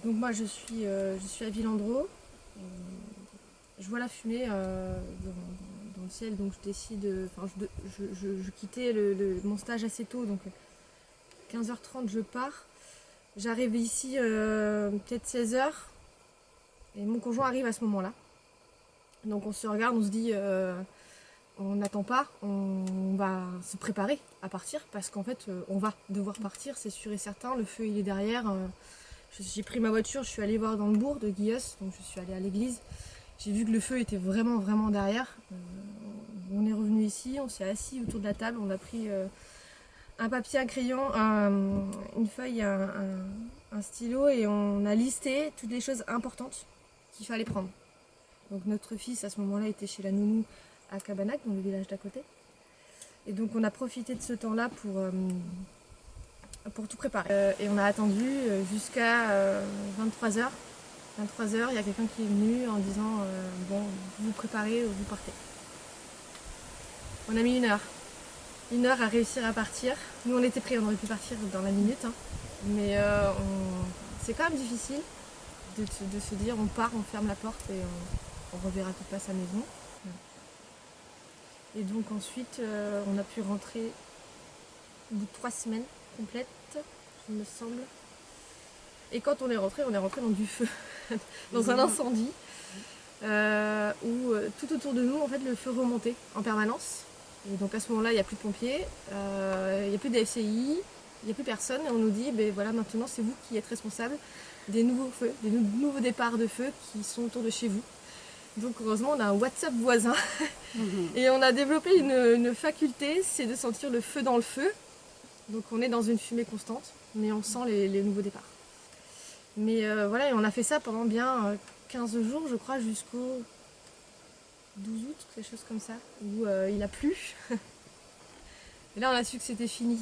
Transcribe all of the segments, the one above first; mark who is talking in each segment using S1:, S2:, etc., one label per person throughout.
S1: Donc moi je suis à Villandreau, je vois la fumée dans le ciel, donc je décide, enfin je quittais mon stage assez tôt, donc 15h30 je pars. J'arrive ici peut-être 16h et mon conjoint arrive à ce moment-là. Donc on se regarde, on se dit on n'attend pas, on va se préparer à partir parce qu'en fait on va devoir partir, c'est sûr et certain, le feu il est derrière. J'ai pris ma voiture, je suis allée voir dans le bourg de Guillos, donc je suis allée à l'église. J'ai vu que le feu était vraiment derrière. On est revenu ici, on s'est assis autour de la table, on a pris un papier, un crayon, une feuille, un stylo et on a listé toutes les choses importantes qu'il fallait prendre. Donc notre fils à ce moment-là était chez la nounou à Cabanac, dans le village d'à côté. Et donc on a profité de ce temps-là pour tout préparer. Et on a attendu jusqu'à 23h. 23h, il y a quelqu'un qui est venu en disant bon, vous vous préparez, vous partez. On a mis 1 heure à réussir à partir. Nous on était prêts, on aurait pu partir dans la minute, hein. Mais c'est quand même difficile de se dire on part, on ferme la porte et on reverra tout pas sa maison. Et donc ensuite on a pu rentrer au bout de 3 semaines complètes, il me semble. Et quand on est rentré dans du feu, dans un incendie, où tout autour de nous, en fait, le feu remontait en permanence. Et donc à ce moment-là, il n'y a plus de pompiers, il n'y a plus de FCI, il n'y a plus personne. Et on nous dit, ben voilà, maintenant c'est vous qui êtes responsable des nouveaux feux, des nouveaux départs de feu qui sont autour de chez vous. Donc heureusement, on a un WhatsApp voisin. Et on a développé une faculté, c'est de sentir le feu dans le feu. Donc on est dans une fumée constante, mais on sent les nouveaux départs. Mais voilà, et on a fait ça pendant bien 15 jours, je crois, jusqu'au 12 août, quelque chose comme ça, où il a plu. Et là, on a su que c'était fini.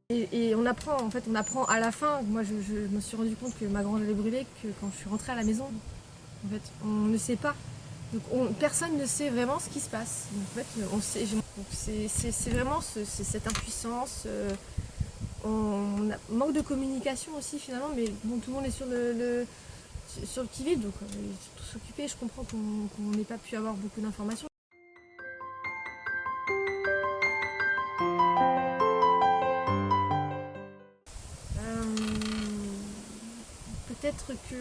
S1: Et on apprend, en fait, on apprend à la fin. Moi, je me suis rendu compte que ma grange allait brûler que quand je suis rentrée à la maison. En fait, on ne sait pas. Donc personne ne sait vraiment ce qui se passe. Donc, en fait, on sait. Donc c'est vraiment cette impuissance. On manque de communication aussi finalement, mais bon, tout le monde est sur le qui-vive, donc ils sont tous occupés. Je comprends qu'on n'ait pas pu avoir beaucoup d'informations. Peut-être que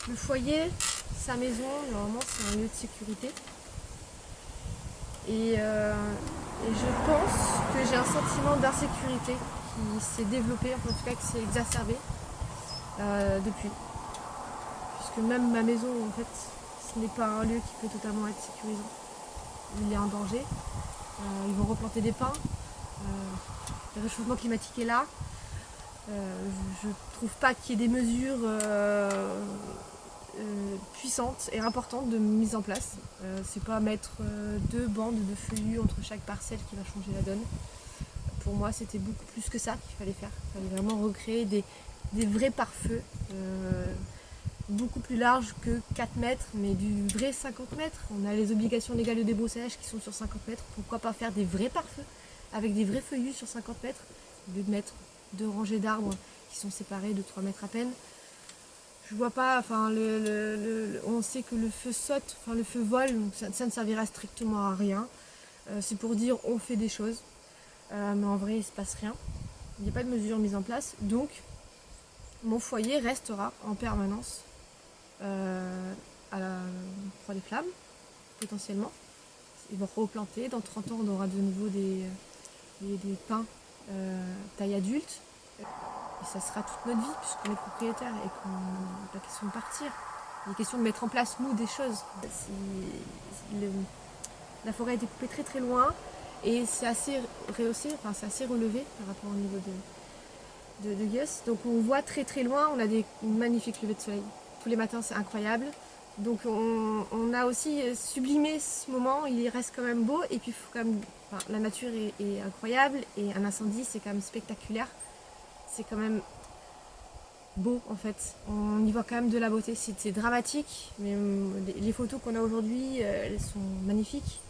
S1: le foyer, sa maison, normalement c'est un lieu de sécurité. Et je pense que j'ai un sentiment d'insécurité qui s'est développé, en tout cas qui s'est exacerbé depuis. Puisque même ma maison, en fait, ce n'est pas un lieu qui peut totalement être sécurisant. Il est en danger. Ils vont replanter des pins. Le réchauffement climatique est là. Je ne trouve pas qu'il y ait des mesures puissantes et importantes de mise en place. C'est pas mettre 2 bandes de feuillus entre chaque parcelle qui va changer la donne. Pour moi, c'était beaucoup plus que ça qu'il fallait faire. Il fallait vraiment recréer des vrais pare-feux, beaucoup plus larges que 4 mètres, mais du vrai 50 mètres. On a les obligations légales de débroussaillage qui sont sur 50 mètres. Pourquoi pas faire des vrais pare-feux avec des vrais feuillus sur 50 mètres, au lieu de mettre 2 rangées d'arbres qui sont séparées de 3 mètres à peine. Je vois pas, enfin, on sait que le feu saute, enfin le feu vole, donc ça ne servira strictement à rien. C'est pour dire on fait des choses, mais en vrai il ne se passe rien. Il n'y a pas de mesures mises en place, donc mon foyer restera en permanence à la Croix des Flammes, potentiellement. Ils vont replanter, dans 30 ans on aura de nouveau des pins taille adulte. Et ça sera toute notre vie puisqu'on est propriétaire et qu'on n'a pas question de partir. Il est question de mettre en place, nous, des choses. La forêt a été coupée très loin et c'est assez rehaussé, enfin c'est assez relevé par rapport au niveau de Guillos. Donc on voit très loin, on a des magnifiques levées de soleil. Tous les matins, c'est incroyable. Donc on a aussi sublimé ce moment, il reste quand même beau et puis faut quand même, enfin, la nature est incroyable et un incendie c'est quand même spectaculaire. C'est quand même beau en fait, on y voit quand même de la beauté, c'est dramatique, mais les photos qu'on a aujourd'hui, elles sont magnifiques.